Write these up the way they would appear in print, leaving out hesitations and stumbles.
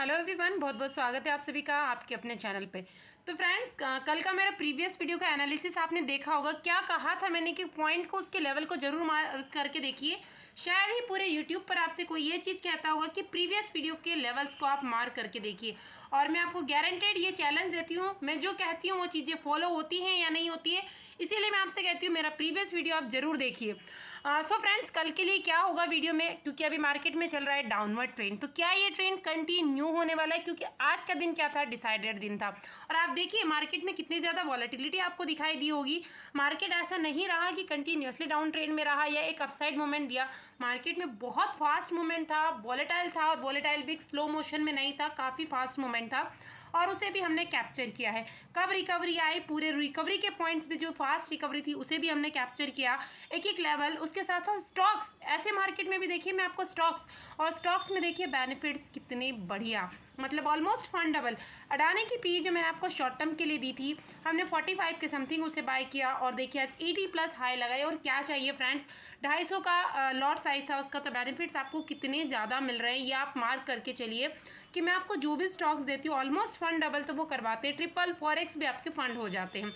Hello everyone, बहुत बहुत स्वागत है आप सभी का आपके अपने चैनल पे। तो फ्रेंड्स, कल का मेरा प्रीवियस वीडियो का एनालिसिस आपने देखा होगा। क्या कहा था मैंने कि पॉइंट को उसके लेवल को जरूर मार करके देखिए। शायद ही पूरे यूट्यूब पर आपसे कोई ये चीज़ कहता होगा कि प्रीवियस वीडियो के लेवल्स को आप मार करके देखिए। और मैं आपको गारंटेड ये चैलेंज देती हूँ, मैं जो कहती हूँ वो चीज़ें फॉलो होती हैं या नहीं होती है, इसीलिए मैं आपसे कहती हूँ मेरा प्रीवियस वीडियो आप जरूर देखिए। सो फ्रेंड्स, कल के लिए क्या होगा वीडियो में, क्योंकि अभी मार्केट में चल रहा है डाउनवर्ड ट्रेंड, तो क्या ये ट्रेंड कंटिन्यू होने वाला है? क्योंकि आज का दिन क्या था, डिसाइडेड दिन था। और आप देखिए मार्केट में कितनी ज़्यादा वॉलेटिलिटी आपको दिखाई दी होगी। मार्केट ऐसा नहीं रहा कि कंटिन्यूसली डाउन ट्रेंड में रहा या एक अपसाइड मूवमेंट दिया। मार्केट में बहुत फास्ट मूवमेंट था, वॉलेटाइल था, और वॉलेटाइल भी स्लो मोशन में नहीं था, काफ़ी फास्ट मूवमेंट था और उसे भी हमने कैप्चर किया है। कब रिकवरी आई, पूरे रिकवरी के पॉइंट्स भी जो फास्ट रिकवरी थी उसे भी हमने कैप्चर किया, एक एक लेवल। उसके साथ साथ स्टॉक्स, ऐसे मार्केट में भी देखिए मैं आपको स्टॉक्स में देखिए बेनिफिट्स कितने बढ़िया, मतलब ऑलमोस्ट फंड डबल। अडानी की पी जो मैंने आपको शॉर्ट टर्म के लिए दी थी, हमने 45 के समथिंग उसे बाय किया और देखिए आज 80+ हाई लगाई। और क्या चाहिए फ्रेंड्स, 250 का लॉट साइज था उसका, तो बेनिफिट्स आपको कितने ज़्यादा मिल रहे हैं ये आप मार्क करके चलिए कि मैं आपको जो भी स्टॉक्स देती हूँ ऑलमोस्ट फंड डबल तो वो करवाते हैं, ट्रिपल 4x भी आपके फंड हो जाते हैं।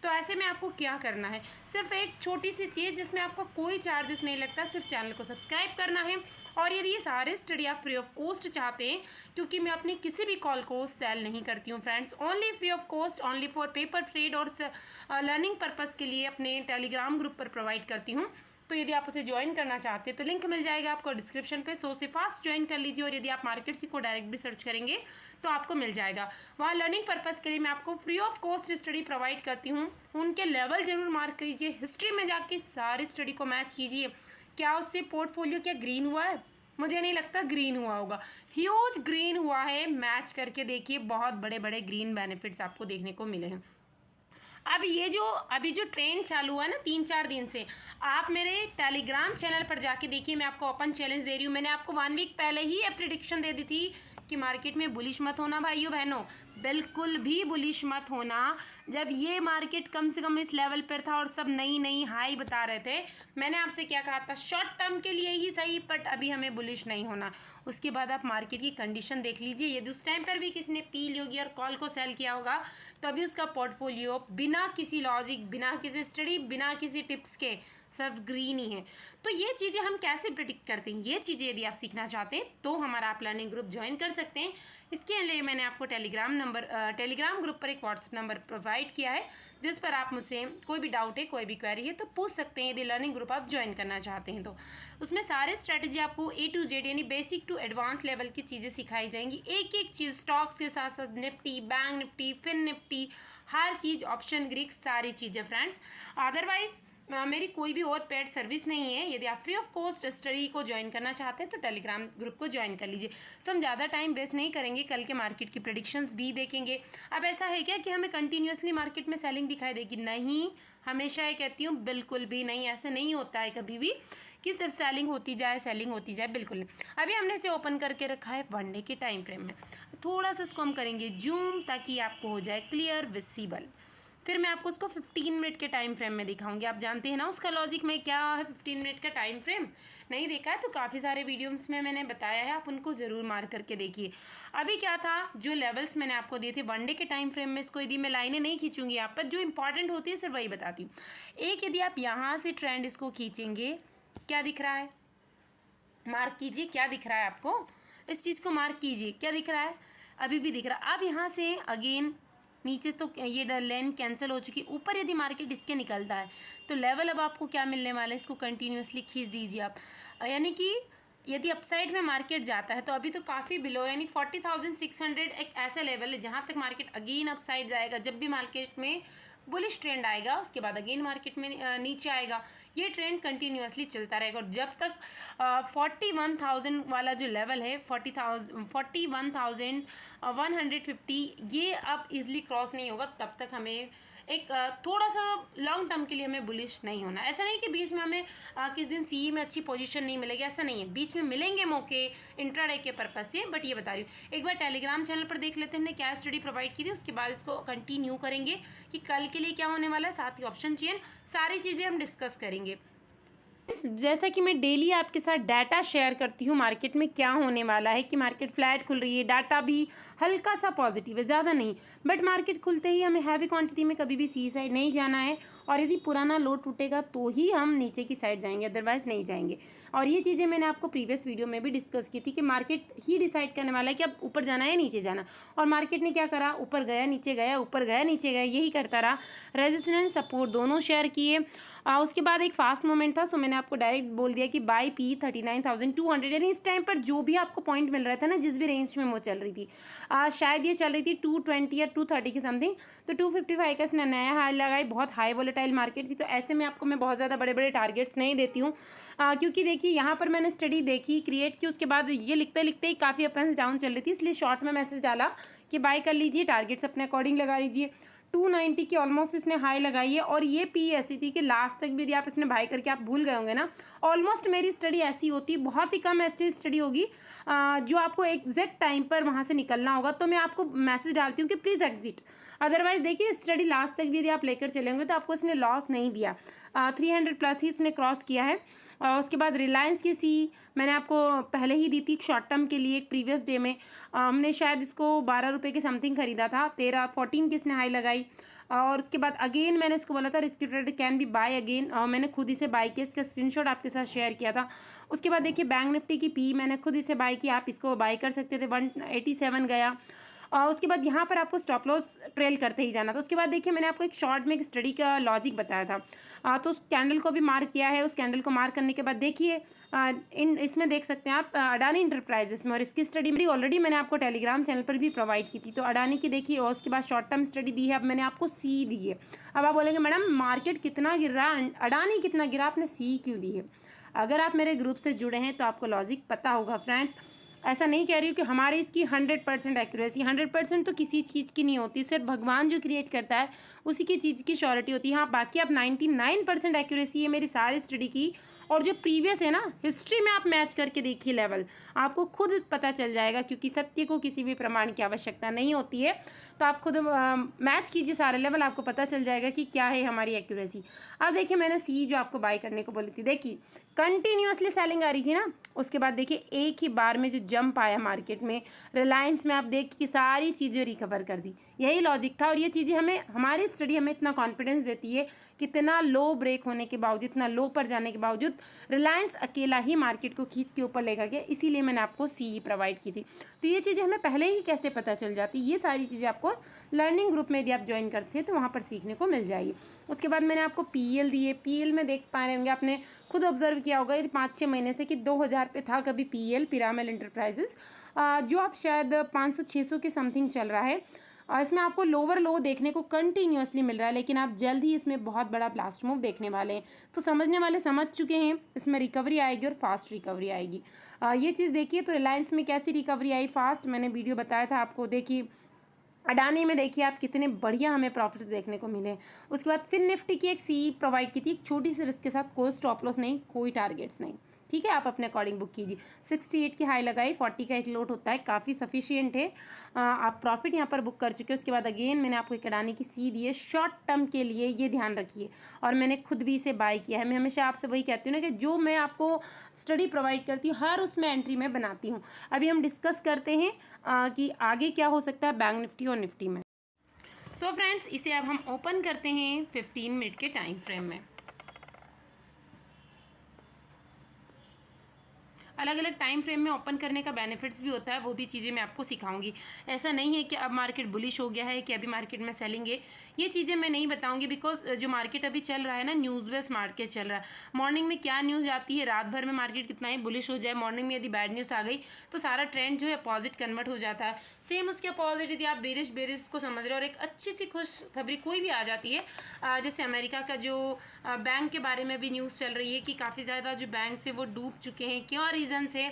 तो ऐसे में आपको क्या करना है, सिर्फ एक छोटी सी चीज़ जिसमें आपको कोई चार्जेस नहीं लगता, सिर्फ चैनल को सब्सक्राइब करना है। और यदि ये सारे स्टडी आप फ्री ऑफ कॉस्ट चाहते हैं, क्योंकि मैं अपनी किसी भी कॉल को सेल नहीं करती हूँ friends, only free of cost, only for paper trade और लर्निंग पर्पज़ के लिए अपने टेलीग्राम ग्रुप पर प्रोवाइड करती हूँ। तो यदि आप उसे ज्वाइन करना चाहते हैं तो लिंक मिल जाएगा आपको डिस्क्रिप्शन पे, सो से फास्ट ज्वाइन कर लीजिए। और यदि आप मार्केट सी को डायरेक्ट भी सर्च करेंगे तो आपको मिल जाएगा। वहाँ लर्निंग पर्पज़ के लिए मैं आपको free of cost study provide करती हूँ, उनके लेवल जरूर मार्क कीजिए, हिस्ट्री में जाके सारी स्टडी को मैच कीजिए। क्या उससे पोर्टफोलियो क्या ग्रीन हुआ है? मुझे नहीं लगता ग्रीन हुआ होगा, ह्यूज ग्रीन हुआ है। मैच करके देखिए, बहुत बड़े बड़े ग्रीन बेनिफिट्स आपको देखने को मिले हैं। अब ये जो अभी जो ट्रेंड चालू हुआ है ना 3-4 दिन से, आप मेरे टेलीग्राम चैनल पर जाके देखिए, मैं आपको ओपन चैलेंज दे रही हूँ। मैंने आपको 1 वीक पहले ही ये प्रिडिक्शन दे दी थी कि मार्केट में बुलिश मत होना भाइयों बहनों, बिल्कुल भी बुलिश मत होना। जब ये मार्केट कम से कम इस लेवल पर था और सब नई नई हाई बता रहे थे, मैंने आपसे क्या कहा था, शॉर्ट टर्म के लिए ही सही, बट अभी हमें बुलिश नहीं होना। उसके बाद आप मार्केट की कंडीशन देख लीजिए, यदि उस टाइम पर भी किसी ने पी ली होगी और कॉल को सेल किया होगा, तो अभी उसका पोर्टफोलियो बिना किसी लॉजिक, बिना किसी स्टडी, बिना किसी टिप्स के सब ग्रीन ही है। तो ये चीज़ें हम कैसे प्रिडिक्ट करते हैं, ये चीज़ें यदि आप सीखना चाहते हैं तो हमारा आप लर्निंग ग्रुप ज्वाइन कर सकते हैं। इसके लिए मैंने आपको टेलीग्राम ग्रुप पर एक व्हाट्सएप नंबर प्रोवाइड किया है, जिस पर आप मुझसे कोई भी डाउट है, कोई भी क्वेरी है तो पूछ सकते हैं। यदि लर्निंग ग्रुप आप ज्वाइन करना चाहते हैं तो उसमें सारे स्ट्रेटजी आपको A to Z यानी बेसिक टू एडवांस लेवल की चीज़ें सिखाई जाएंगी। एक एक चीज़, स्टॉक्स के साथ साथ Nifty, bank Nifty, fin Nifty, हर चीज़, ऑप्शन ग्रीक, सारी चीज़ें फ्रेंड्स। अदरवाइज मेरी कोई भी और पेड सर्विस नहीं है। यदि आप फ्री ऑफ कॉस्ट स्टडी को ज्वाइन करना चाहते हैं तो टेलीग्राम ग्रुप को ज्वाइन कर लीजिए। सो हम ज़्यादा टाइम वेस्ट नहीं करेंगे, कल के मार्केट की प्रेडिक्शंस भी देखेंगे। अब ऐसा है क्या कि हमें कंटिन्यूसली मार्केट में सेलिंग दिखाई देगी? नहीं, हमेशा ये कहती हूँ बिल्कुल भी नहीं, ऐसे नहीं होता है कभी भी कि सिर्फ सेलिंग होती जाए, बिल्कुल नहीं। अभी हमने इसे ओपन करके रखा है 1 डे के टाइम फ्रेम में। थोड़ा सा इसको हम करेंगे जूम ताकि आपको हो जाए क्लियर विजिबल। फिर मैं आपको उसको 15 मिनट के टाइम फ्रेम में दिखाऊंगी। आप जानते हैं ना उसका लॉजिक में क्या है, 15 मिनट का टाइम फ्रेम नहीं देखा है तो काफ़ी सारे वीडियोस में मैंने बताया है, आप उनको ज़रूर मार्क करके देखिए। अभी क्या था, जो लेवल्स मैंने आपको दिए थे 1 डे के टाइम फ्रेम में, इसको यदि मैं लाइनें नहीं खींचूंगी आप पर, जो इंपॉर्टेंट होती है सिर्फ वही बताती हूँ। एक, यदि आप यहाँ से ट्रेंड इसको खींचेंगे, क्या दिख रहा है, मार्क कीजिए, क्या दिख रहा है आपको, इस चीज़ को मार्क कीजिए, क्या दिख रहा है, अभी भी दिख रहा है। अब यहाँ से अगेन नीचे तो ये लाइन कैंसिल हो चुकी, ऊपर यदि मार्केट इसके निकलता है तो लेवल अब आपको क्या मिलने वाला है, इसको कंटिन्यूसली खींच दीजिए आप। यानी कि यदि अपसाइड में मार्केट जाता है तो अभी तो काफ़ी बिलो, यानी 40,600 एक ऐसा लेवल है जहाँ तक मार्केट अगेन अपसाइड जाएगा। जब भी मार्केट में बुलिश ट्रेंड आएगा उसके बाद अगेन मार्केट में नीचे आएगा, ये ट्रेंड कंटिन्यूसली चलता रहेगा। और जब तक 41,000 वाला जो लेवल है, 41,150, ये अब इजीली क्रॉस नहीं होगा, तब तक हमें एक थोड़ा सा लॉन्ग टर्म के लिए हमें बुलिश नहीं होना। ऐसा नहीं कि बीच में हमें किस दिन सीई में अच्छी पोजीशन नहीं मिलेगी, ऐसा नहीं है, बीच में मिलेंगे मौके इंट्राडे के पर्पज से। बट ये बता रही हूँ, एक बार टेलीग्राम चैनल पर देख लेते हैं हमने क्या स्टडी प्रोवाइड की थी, उसके बाद इसको कंटिन्यू करेंगे कि कल के लिए क्या होने वाला है, साथ ही ऑप्शन चेन, सारी चीज़ें हम डिस्कस करेंगे। फ्रेंड्स, जैसा कि मैं डेली आपके साथ डाटा शेयर करती हूँ मार्केट में क्या होने वाला है, कि मार्केट फ्लैट खुल रही है, डाटा भी हल्का सा पॉजिटिव है, ज़्यादा नहीं, बट मार्केट खुलते ही हमें हैवी क्वांटिटी में कभी भी सी साइड नहीं जाना है, और यदि पुराना लो टूटेगा तो ही हम नीचे की साइड जाएंगे, अदरवाइज नहीं जाएंगे। और ये चीज़ें मैंने आपको प्रीवियस वीडियो में भी डिस्कस की थी कि मार्केट ही डिसाइड करने वाला है कि अब ऊपर जाना है नीचे जाना। और मार्केट ने क्या करा, ऊपर गया नीचे गया, ऊपर गया नीचे गया, यही करता रहा। रेजिस्टेंस सपोर्ट दोनों शेयर किए। उसके बाद एक फास्ट मोमेंट था, सो मैंने आपको डायरेक्ट बोल दिया कि बाय पी 39,200, यानी इस टाइम पर जो भी आपको पॉइंट मिल रहा था ना, जिस भी रेंज में वो चल रही थी, शायद ये चल रही थी 220 या 230 की समथिंग, तो 255 का इसने नया हाई लगाई। बहुत हाई वोलेटाइल मार्केट थी, तो ऐसे में आपको मैं बहुत ज़्यादा बड़े बड़े टारगेट्स नहीं देती हूँ, क्योंकि देखिए यहाँ पर मैंने स्टडी देखी, क्रिएट की, उसके बाद ये लिखते लिखते ही काफ़ी अप एंड डाउन चल रही थी, इसलिए शॉर्ट में मैसेज डाला कि बाय कर लीजिए, टारगेट्स अपने अकॉर्डिंग लगा लीजिए। 290 की ऑलमोस्ट इसने हाई लगाई है, और ये पी ऐसी थी कि लास्ट तक भी यदि आप इसने बाय करके आप भूल गए होंगे ना, ऑलमोस्ट मेरी स्टडी ऐसी होती है, बहुत ही कम ऐसी स्टडी होगी जो आपको एग्जैक्ट टाइम पर वहाँ से निकलना होगा, तो मैं आपको मैसेज डालती हूँ कि प्लीज़ एग्जिट। अदरवाइज देखिए स्टडी लास्ट तक भी यदि आप लेकर चलेंगे तो आपको इसने लॉस नहीं दिया, 300 प्लस ही इसने क्रॉस किया है। उसके बाद रिलायंस की सी मैंने आपको पहले ही दी थी शॉर्ट टर्म के लिए, एक प्रीवियस डे में हमने शायद इसको 12 रुपये के समथिंग खरीदा था, 14 की इसने हाई लगाई। और उसके बाद अगेन मैंने इसको बोला था risk trade can be buy again, मैंने खुद इसे बाय किया, इसका स्क्रीनशॉट आपके साथ शेयर किया था। उसके बाद देखिए बैंक निफ्टी की पी मैंने खुद इसे बाय किया, आप इसको बाय कर सकते थे, 187 गया। और उसके बाद यहाँ पर आपको स्टॉप लॉस ट्रेल करते ही जाना था। उसके बाद देखिए मैंने आपको एक शॉर्ट में एक स्टडी का लॉजिक बताया था, तो उस कैंडल को भी मार्क किया है। उस कैंडल को मार्क करने के बाद देखिए इसमें देख सकते हैं आप अडानी इंटरप्राइजेस में, और इसकी स्टडी मेरी ऑलरेडी मैंने आपको टेलीग्राम चैनल पर भी प्रोवाइड की थी। तो अडानी की देखिए, और उसके बाद शॉर्ट टर्म स्टडी दी है, अब मैंने आपको सी दी है। अब आप बोलेंगे मैडम मार्केट कितना गिर रहा, अडानी कितना गिरा, आपने सी क्यों दी है? अगर आप मेरे ग्रुप से जुड़े हैं तो आपको लॉजिक पता होगा फ्रेंड्स। ऐसा नहीं कह रही हूँ कि हमारी इसकी 100% एक्यूरेसी, 100% तो किसी चीज़ की नहीं होती, सिर्फ भगवान जो क्रिएट करता है उसी की चीज़ की श्योरिटी होती है। हाँ, बाकी आप 99% एक्यूरेसी है मेरी सारी स्टडी की, और जो प्रीवियस है ना हिस्ट्री में आप मैच करके देखिए लेवल, आपको खुद पता चल जाएगा, क्योंकि सत्य को किसी भी प्रमाण की आवश्यकता नहीं होती है। तो आप खुद मैच कीजिए सारे लेवल, आपको पता चल जाएगा कि क्या है हमारी एक्यूरेसी। अब देखिए मैंने सी जो आपको बाय करने को बोली थी, देखिए कंटिन्यूसली सेलिंग आ रही थी ना, उसके बाद देखिए एक ही बार में जो जंप आया मार्केट में, रिलायंस में आप देखिए सारी चीज़ें रिकवर कर दी, यही लॉजिक था। और ये चीज़ें हमें, हमारी स्टडी हमें इतना कॉन्फिडेंस देती है कि इतना लो ब्रेक होने के बावजूद, इतना लो पर जाने के बावजूद रिलायंस अकेला ही मार्केट को खींच के ऊपर लेकर गया, इसीलिए मैंने आपको सी प्रोवाइड की थी। तो ये चीज़ें हमें पहले ही कैसे पता चल जाती, ये सारी चीज़ें आपको लर्निंग ग्रुप में यदि आप ज्वाइन करते हैं तो वहाँ पर सीखने को मिल जाएगी। उसके बाद मैंने आपको पीएल दिए, पीएल में देख पा रहे होंगे, आपने खुद ऑब्जर्व किया होगा 5-6 महीने से कि 2000 पे था कभी पीएल, पिरामल इंटरप्राइजेस, जो आप शायद 500-600 के समथिंग चल रहा है। इसमें आपको लोअर लो देखने को कंटिन्यूअसली मिल रहा है, लेकिन आप जल्द ही इसमें बहुत बड़ा ब्लास्ट मूव देखने वाले हैं। तो समझने वाले समझ चुके हैं, इसमें रिकवरी आएगी और फास्ट रिकवरी आएगी। ये चीज़ देखिए, तो रिलायंस में कैसी रिकवरी आई फास्ट, मैंने वीडियो बताया था आपको। देखिए अडानी में देखिए आप कितने बढ़िया हमें प्रॉफिट्स देखने को मिले। उसके बाद फिर निफ्टी की एक सी प्रोवाइड की थी, एक छोटी सी रिस्क के साथ, कोई स्टॉप लॉस नहीं, कोई टारगेट्स नहीं, ठीक है, आप अपने अकॉर्डिंग बुक कीजिए। 68 की हाई लगाई, 40 का एक लोट होता है, काफ़ी सफिशियंट है, आप प्रॉफिट यहाँ पर बुक कर चुके हैं। उसके बाद अगेन मैंने आपको एक अडानी की सी दी है शॉर्ट टर्म के लिए, ये ध्यान रखिए, और मैंने खुद भी इसे बाय किया है। मैं हमेशा आपसे वही कहती हूँ ना कि जो मैं आपको स्टडी प्रोवाइड करती हूँ हर उसमें एंट्री में बनाती हूँ। अभी हम डिस्कस करते हैं कि आगे क्या हो सकता है बैंक निफ्टी और निफ्टी में। सो फ्रेंड्स, इसे अब हम ओपन करते हैं 15 मिनट के टाइम फ्रेम में। अलग अलग टाइम फ्रेम में ओपन करने का बेनिफिट्स भी होता है, वो भी चीज़ें मैं आपको सिखाऊंगी। ऐसा नहीं है कि अब मार्केट बुलिश हो गया है कि अभी मार्केट में सेलिंग है, ये चीज़ें मैं नहीं बताऊंगी, बिकॉज जो मार्केट अभी चल रहा है ना, न्यूज़ बेस्ड मार्केट चल रहा है। मॉर्निंग में क्या न्यूज़ आती है, रात भर में मार्केट कितना ही बुलिश हो जाए, मॉर्निंग में यदि बैड न्यूज़ आ गई तो सारा ट्रेंड जो है पॉजिट कन्वर्ट हो जाता है। सेम उसके अपोजिट यदि आप बेरिश को समझ रहे हो और एक अच्छी सी खुशखबरी कोई भी आ जाती है, जैसे अमेरिका का जो बैंक के बारे में भी न्यूज़ चल रही है कि काफ़ी ज़्यादा जो बैंक से वो डूब चुके हैं, क्या रीज़न से।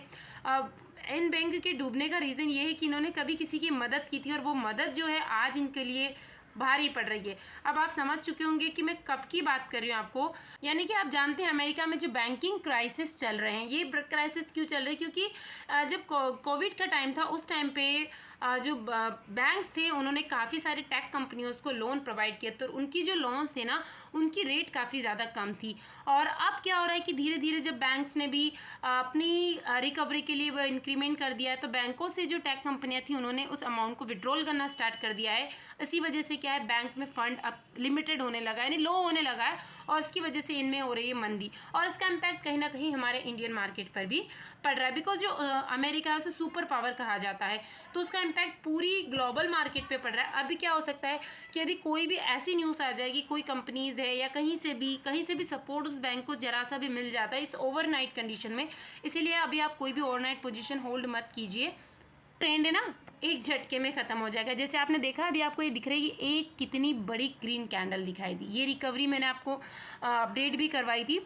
इन बैंक के डूबने का रीज़न ये है कि इन्होंने कभी किसी की मदद की थी और वो मदद जो है आज इनके लिए भारी पड़ रही है। अब आप समझ चुके होंगे कि मैं कब की बात कर रही हूँ आपको, यानी कि आप जानते हैं अमेरिका में जो बैंकिंग क्राइसिस चल रहे हैं, ये क्राइसिस क्यों चल रहे हैं, क्योंकि जब कोविड का टाइम था उस टाइम पे जो बैंक्स थे उन्होंने काफ़ी सारे टेक कंपनियों को लोन प्रोवाइड किए, तो उनकी जो लोन्स थे ना उनकी रेट काफ़ी ज़्यादा कम थी। और अब क्या हो रहा है कि धीरे धीरे जब बैंक्स ने भी अपनी रिकवरी के लिए वो इंक्रीमेंट कर दिया है, तो बैंकों से जो टेक कंपनियां थी उन्होंने उस अमाउंट को विड्रॉल करना स्टार्ट कर दिया है। इसी वजह से क्या है, बैंक में फंड अब लिमिटेड होने लगा है, यानी लो होने लगा है, और इसकी वजह से इनमें हो रही है मंदी। और इसका इम्पैक्ट कहीं ना कहीं हमारे इंडियन मार्केट पर भी पड़ रहा है, बिकॉज जो अमेरिका है उसे सुपर पावर कहा जाता है, तो उसका इम्पैक्ट पूरी ग्लोबल मार्केट पे पड़ रहा है। अभी क्या हो सकता है कि यदि कोई भी ऐसी न्यूज़ आ जाएगी, कोई कंपनीज़ है या कहीं से भी सपोर्ट उस बैंक को जरा सा भी मिल जाता है इस ओवरनाइट कंडीशन में, इसीलिए अभी आप कोई भी ओवरनाइट पोजीशन होल्ड मत कीजिए। ट्रेंड है ना एक झटके में ख़त्म हो जाएगा। जैसे आपने देखा अभी आपको ये दिख रही है एक कितनी बड़ी ग्रीन कैंडल दिखाई दी, ये रिकवरी मैंने आपको अपडेट भी करवाई थी।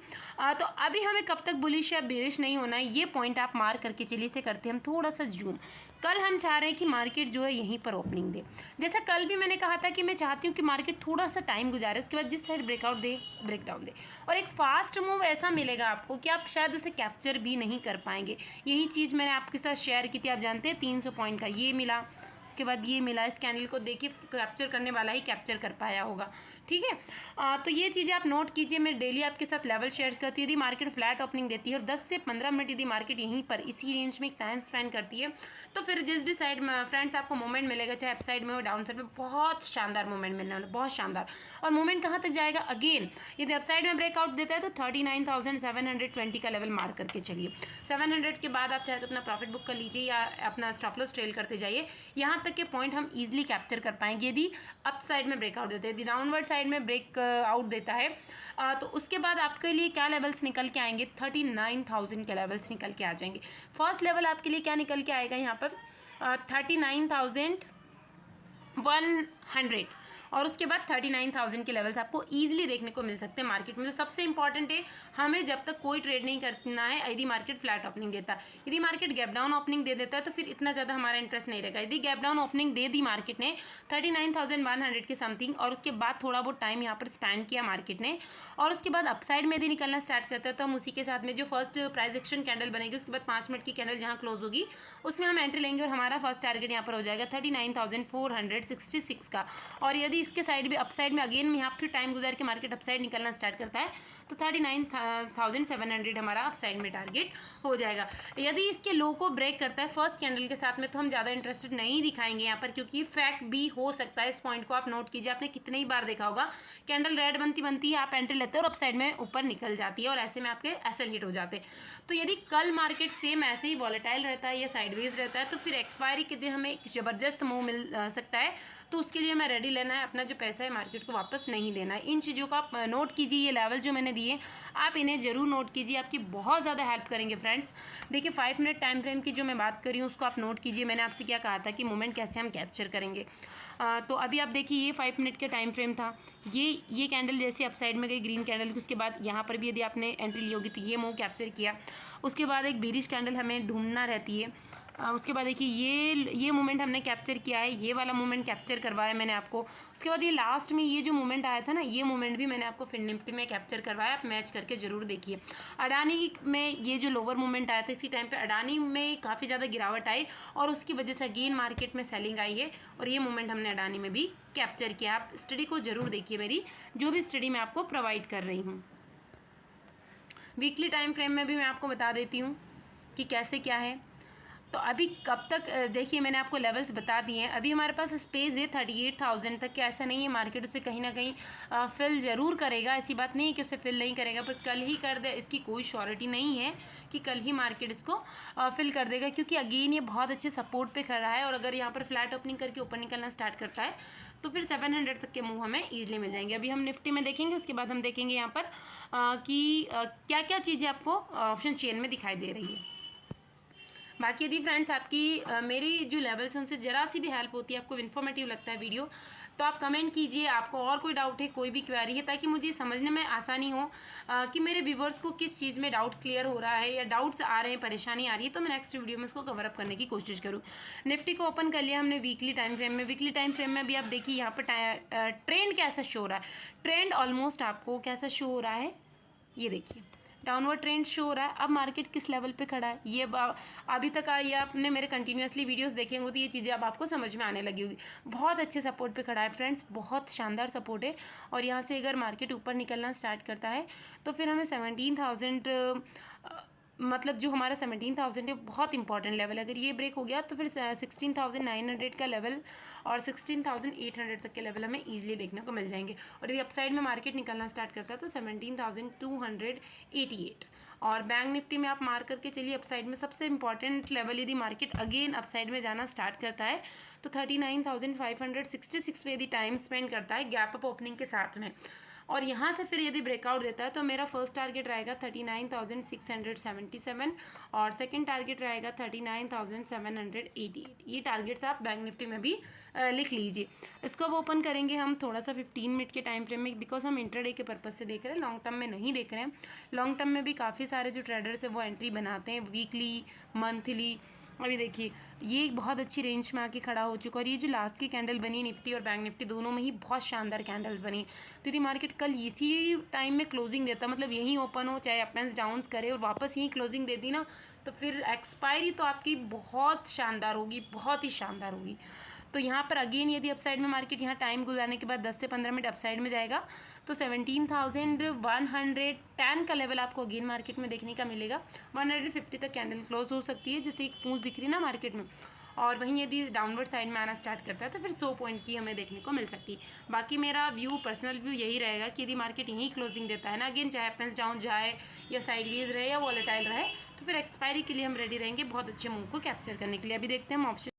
तो अभी हमें कब तक बुलिश या बेरिश नहीं होना है, ये पॉइंट आप मार्क करके चलिए। से करते हैं हम थोड़ा सा जूम। कल हम चाह रहे हैं कि मार्केट जो है यहीं पर ओपनिंग दे। जैसा कल भी मैंने कहा था कि मैं चाहती हूँ कि मार्केट थोड़ा सा टाइम गुजारे, उसके बाद जिस साइड ब्रेकआउट दे ब्रेकडाउन दे, और एक फास्ट मूव ऐसा मिलेगा आपको कि आप शायद उसे कैप्चर भी नहीं कर पाएंगे। यही चीज़ मैंने आपके साथ शेयर की थी। आप जानते हैं 300 पॉइंट का ये मिला, उसके बाद ये मिला। इस कैंडल को देखिए कैप्चर करने वाला ही कैप्चर कर पाया होगा, ठीक है। तो ये चीज़ें आप नोट कीजिए। मैं डेली आपके साथ लेवल शेयर्स करती हूँ। यदि मार्केट फ्लैट ओपनिंग देती है और 10 से 15 मिनट यदि मार्केट यहीं पर इसी रेंज में टाइम स्पेंड करती है, तो फिर जिस भी साइड में फ्रेंड्स आपको मूवमेंट मिलेगा, चाहे अप साइड में हो डाउन साइड में, बहुत शानदार मूवमेंट मिलने वाला, बहुत शानदार। और मूवमेंट कहाँ तक जाएगा, अगेन यदि अप साइड में ब्रेकआउट देता है तो 39,720 का लेवल मार्क करके चलिए। 700 के बाद आप चाहे तो अपना प्रॉफिट बुक कर लीजिए या अपना स्टॉप लॉस ट्रेल करते जाइए। यहाँ तक के पॉइंट हम इजीली कैप्चर कर पाएंगे यदि अप साइड में ब्रेकआउट देते हैं। यदि डाउनवर्ड साइड में ब्रेक आउट देता है तो उसके बाद आपके लिए क्या लेवल्स निकल के आएंगे, 39,000 के लेवल्स निकल के आ जाएंगे। फर्स्ट लेवल आपके लिए क्या निकल के आएगा यहाँ पर, 39,100, और उसके बाद 39,000 के लेवल्स आपको ईजिली देखने को मिल सकते हैं मार्केट में। तो सबसे इंपॉर्टेंट है हमें जब तक कोई ट्रेड नहीं करना है यदि मार्केट फ्लैट ओपनिंग देता है। यदि मार्केट गैप डाउन ओपनिंग दे देता है तो फिर इतना ज़्यादा हमारा इंटरेस्ट नहीं रहेगा। यदि गैप डाउन ओपनिंग दे दी मार्केट ने 39,100 के समथिंग, और उसके बाद थोड़ा बहुत टाइम यहाँ पर स्पेंड किया मार्केट ने, और उसके बाद अपसाइड में यदि निकलना स्टार्ट करता है तो हम उसी के साथ में जो फर्स्ट प्राइस एक्शन कैंडल बनेगी उसके बाद 5 मिनट की कैंडल जहाँ क्लोज होगी उसमें हम एंट्री लेंगे, और हमारा फर्स्ट टारगेट यहाँ पर हो जाएगा 39,466 का। और यदि इसके साइड भी अपसाइड में अगेन में यहाँ फिर टाइम गुजार के मार्केट अपसाइड निकलना स्टार्ट करता है तो 39,700 हमारा अपसाइड में टारगेट हो जाएगा। यदि इसके लो को ब्रेक करता है फर्स्ट कैंडल के साथ में तो हम ज़्यादा इंटरेस्टेड नहीं दिखाएंगे यहाँ पर, क्योंकि फैक्ट भी हो सकता है। इस पॉइंट को आप नोट कीजिए, आपने कितनी ही बार देखा होगा कैंडल रेड बनती है, आप एंट्री लेते हैं और अपसाइड में ऊपर निकल जाती है, और ऐसे में आपके एसएल हिट हो जाते हैं। तो यदि कल मार्केट सेम ऐसे ही वॉलेटाइल रहता है या साइडवेज रहता है तो फिर एक्सपायरी के दिन हमें एक ज़बरदस्त मूव मिल सकता है। तो उसके लिए हमें रेडी लेना है, अपना जो पैसा है मार्केट को वापस नहीं देना है। इन चीज़ों को आप नोट कीजिए। ये लेवल जो मैंने दिए आप इन्हें ज़रूर नोट कीजिए, आपकी बहुत ज़्यादा हेल्प करेंगे फ्रेंड्स। देखिए 5 मिनट टाइम फ्रेम की जो मैं बात कर रही हूँ उसको आप नोट कीजिए। मैंने आपसे क्या कहा था कि मोमेंट कैसे हम कैप्चर करेंगे। तो अभी आप देखिए ये 5 मिनट का टाइम फ्रेम था। ये कैंडल जैसे अप साइड में गई ग्रीन कैंडल, उसके बाद यहाँ पर भी यदि आपने एंट्री ली होगी तो ये मूव कैप्चर किया। उसके बाद एक बेरिश कैंडल हमें ढूंढना रहती है। उसके बाद देखिए ये मोमेंट हमने कैप्चर किया है, ये वाला मोमेंट कैप्चर करवाया मैंने आपको। उसके बाद ये लास्ट में ये जो मोमेंट आया था ना, ये मोमेंट भी मैंने आपको फिन निफ्टी में कैप्चर करवाया। आप मैच करके ज़रूर देखिए। अडानी में ये जो लोअर मोमेंट आया था इसी टाइम पे अडानी में काफ़ी ज़्यादा गिरावट आई और उसकी वजह से अगेन मार्केट में सेलिंग आई है, और ये मोमेंट हमने अडानी में भी कैप्चर किया। आप स्टडी को ज़रूर देखिए, मेरी जो भी स्टडी मैं आपको प्रोवाइड कर रही हूँ। वीकली टाइम फ्रेम में भी मैं आपको बता देती हूँ कि कैसे क्या है। तो अभी कब तक, देखिए मैंने आपको लेवल्स बता दिए हैं। अभी हमारे पास स्पेस है 38,000 तक, कि ऐसा नहीं है मार्केट उसे कहीं ना कहीं फिल ज़रूर करेगा। ऐसी बात नहीं है कि उसे फिल नहीं करेगा, पर कल ही कर दे इसकी कोई श्योरिटी नहीं है कि कल ही मार्केट इसको फिल कर देगा, क्योंकि अगेन ये बहुत अच्छे सपोर्ट पे खड़ा है। और अगर यहाँ पर फ्लैट ओपनिंग करके ऊपर निकलना स्टार्ट करता है तो फिर 700 तक के मूव हमें ईजिली मिल जाएंगे। अभी हम निफ्टी में देखेंगे, उसके बाद हम देखेंगे यहाँ पर कि क्या क्या चीज़ें आपको ऑप्शन चेन में दिखाई दे रही है। बाकी यदि फ्रेंड्स आपकी मेरी जो लेवल्स हैं उनसे ज़रा सी भी हेल्प होती है, आपको इन्फॉर्मेटिव लगता है वीडियो, तो आप कमेंट कीजिए। आपको और कोई डाउट है, कोई भी क्वेरी है, ताकि मुझे समझने में आसानी हो कि मेरे व्यूवर्स को किस चीज़ में डाउट क्लियर हो रहा है या डाउट्स आ रहे हैं, परेशानी आ रही है, तो मैं नेक्स्ट वीडियो में इसको कवर अप करने की कोशिश करूँ। निफ्टी को ओपन कर लिया हमने वीकली टाइम फ्रेम में। वीकली टाइम फ्रेम में भी आप देखिए यहाँ पर ट्रेंड कैसा शो हो रहा है। ट्रेंड ऑलमोस्ट आपको कैसा शो हो रहा है, ये देखिए डाउनवर्ड ट्रेंड शो हो रहा है। अब मार्केट किस लेवल पे खड़ा है, ये अभी तक ये आपने मेरे कंटिन्यूसली वीडियोस देखे होंगे तो ये चीज़ें अब आपको समझ में आने लगी होगी। बहुत अच्छे सपोर्ट पे खड़ा है फ्रेंड्स, बहुत शानदार सपोर्ट है। और यहाँ से अगर मार्केट ऊपर निकलना स्टार्ट करता है तो फिर हमें 17,000 मतलब जो हमारा 17,000 है बहुत इंपॉर्टेंट लेवल है। अगर ये ब्रेक हो गया तो फिर 16,900 का लेवल और 16,800 तक के लेवल हमें ईजिली देखने को मिल जाएंगे। और यदि अपसाइड में मार्केट निकलना स्टार्ट करता है तो 17,288। और बैंक निफ्टी में आप मार करके चलिए अपसाइड में सबसे इंपॉर्टेंट लेवल, यदि मार्केट अगेन अपसाइड में जाना स्टार्ट करता है तो 39,566 पे यदि टाइम स्पेंड करता है गैप अप ओपनिंग के साथ में, और यहाँ से फिर यदि ब्रेकआउट देता है तो मेरा फर्स्ट टारगेट रहेगा 39,677 और सेकंड टारगेट रहेगा 39,788। ये टारगेट्स आप बैंक निफ्टी में भी लिख लीजिए। इसको अब ओपन करेंगे हम थोड़ा सा 15 मिनट के टाइम फ्रेम में, बिकॉज हम इंट्राडे के पर्पज़ से देख रहे हैं, लॉन्ग टर्म में नहीं देख रहे हैं। लॉन्ग टर्म में भी काफ़ी सारे जो ट्रेडर्स हैं वो एंट्री बनाते हैं वीकली, मंथली। अभी देखिए ये एक बहुत अच्छी रेंज में आके खड़ा हो चुका है और ये जो लास्ट की कैंडल बनी निफ्टी और बैंक निफ्टी दोनों में ही बहुत शानदार कैंडल्स बनी। तो यदि मार्केट कल इसी टाइम में क्लोजिंग देता, मतलब यहीं ओपन हो चाहे अप एंड डाउन्स करे और वापस यहीं क्लोजिंग देती ना, तो फिर एक्सपायरी तो आपकी बहुत शानदार होगी, बहुत ही शानदार होगी। तो यहाँ पर अगेन यदि अपसाइड में मार्केट यहाँ टाइम गुजारने के बाद 10 से 15 मिनट अपसाइड में जाएगा तो 17,110 का लेवल आपको अगेन मार्केट में देखने का मिलेगा। 150 तक कैंडल क्लोज हो सकती है, जैसे एक पूंछ दिख रही है ना मार्केट में, और वहीं यदि डाउनवर्ड साइड में आना स्टार्ट करता है तो फिर 100 पॉइंट की हमें देखने को मिल सकती है। बाकी मेरा व्यू, पर्सनल व्यू यही रहेगा कि यदि मार्केट यहीं क्लोजिंग देता है ना, अगेन चाहे अप एंड डाउन जाए या साइडवेज रहे या वॉलेटाइल रहे, तो फिर एक्सपायरी के लिए हम रेडी रहेंगे बहुत अच्छे मूव को कैप्चर करने के लिए। अभी देखते हैं हम ऑप्शन,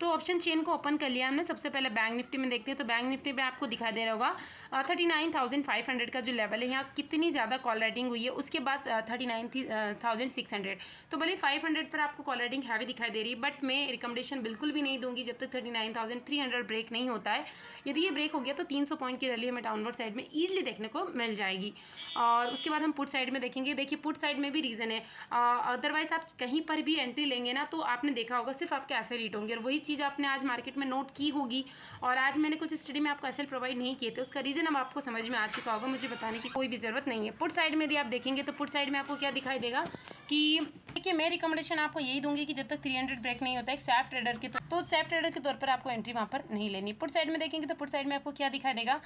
तो ऑप्शन चेन को ओपन कर लिया हमने। सबसे पहले बैंक निफ्टी में देखते हैं, तो बैंक निफ्टी में आपको दिखा दे रहा होगा 39,500 का जो लेवल है, यहाँ कितनी ज़्यादा कॉल राइटिंग हुई है। उसके बाद 39,600, तो भले 500 पर आपको कॉल राइटिंग हैवी दिखाई दे रही है, बट मैं रिकमेंडेशन बिल्कुल भी नहीं दूंगी जब तक 39,300 ब्रेक नहीं होता है। यदि ये ब्रेक हो गया तो 300 पॉइंट की रैली हमें डाउनवर्ड साइड में ईजिली देखने को मिल जाएगी। और उसके बाद हम पुट साइड में देखेंगे। देखिए पुट साइड में भी रीज़न है, अदरवाइज आप कहीं पर भी एंट्री लेंगे ना तो आपने देखा होगा सिर्फ आपके एसएल हीट होंगे, और वही चीज़ आपने आज मार्केट में नोट की होगी। और आज मैंने कुछ स्टडी में आपको एसएल प्रोवाइड नहीं किए थे, उसका रीज़न अब आपको समझ में आ चुका होगा, मुझे बताने की कोई भी ज़रूरत नहीं है। पुट साइड में यदि आप देखेंगे तो पुट साइड में आपको क्या दिखाई देगा कि देखिए मैं रिकमेंडेशन आपको यही दूंगी कि जब तक 300 ब्रेक नहीं होता है एक सेफ ट्रेडर के तो सेफ ट्रेडर के तौर पर आपको एंट्री वहाँ पर नहीं लेनी। पुट साइड में देखेंगे तो पुट साइड में आपको क्या दिखाई देगा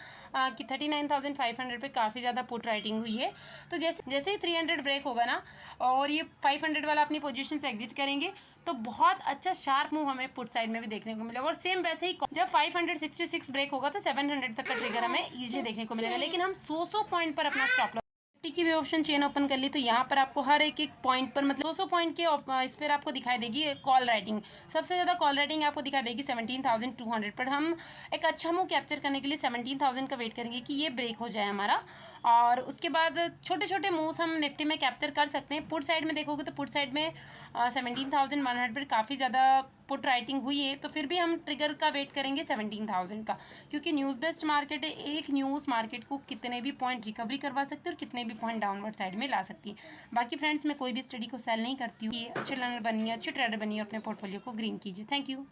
कि 39,500 पे काफ़ी ज़्यादा पुट राइटिंग हुई है। तो जैसे ही 300 ब्रेक होगा ना और ये 500 वाला अपनी पोजीशन से एग्जिट करेंगे तो बहुत अच्छा शार्प मूव हमें पुट साइड में भी देखने को मिलेगा। और सेम वैसे ही जब 566 ब्रेक होगा तो 700 तक का ट्रिगर हमें ईजिली देखने को मिलेगा। लेकिन हम 100 पॉइंट पर अपना स्टॉप लॉस निफ्टी की भी ऑप्शन चेन ओपन कर ली तो यहाँ पर आपको हर एक पॉइंट पर मतलब 200 पॉइंट के इस पर आपको दिखाई देगी कॉल राइटिंग। सबसे ज़्यादा कॉल राइटिंग आपको दिखाई देगी 17,200 पर। हम एक अच्छा मूव कैप्चर करने के लिए 17,000 का वेट करेंगे कि ये ब्रेक हो जाए हमारा, और उसके बाद छोटे छोटे मूव्स हम निफ्टी में कैप्चर कर सकते हैं। पुट साइड में देखोगे तो पुट साइड में 17,100 पर काफ़ी ज़्यादा पुट राइटिंग हुई है, तो फिर भी हम ट्रिगर का वेट करेंगे 17,000 का, क्योंकि न्यूज़ बेस्ड मार्केट है। एक न्यूज़ मार्केट को कितने भी पॉइंट रिकवरी करवा सकती है और कितने भी पॉइंट डाउनवर्ड साइड में ला सकती है। बाकी फ्रेंड्स मैं कोई भी स्टडी को सेल नहीं करती हूँ। अच्छे लर्नर बनिए, अच्छे ट्रेडर बनिए, अपने पोर्टफोलियो को ग्रीन कीजिए। Thank you.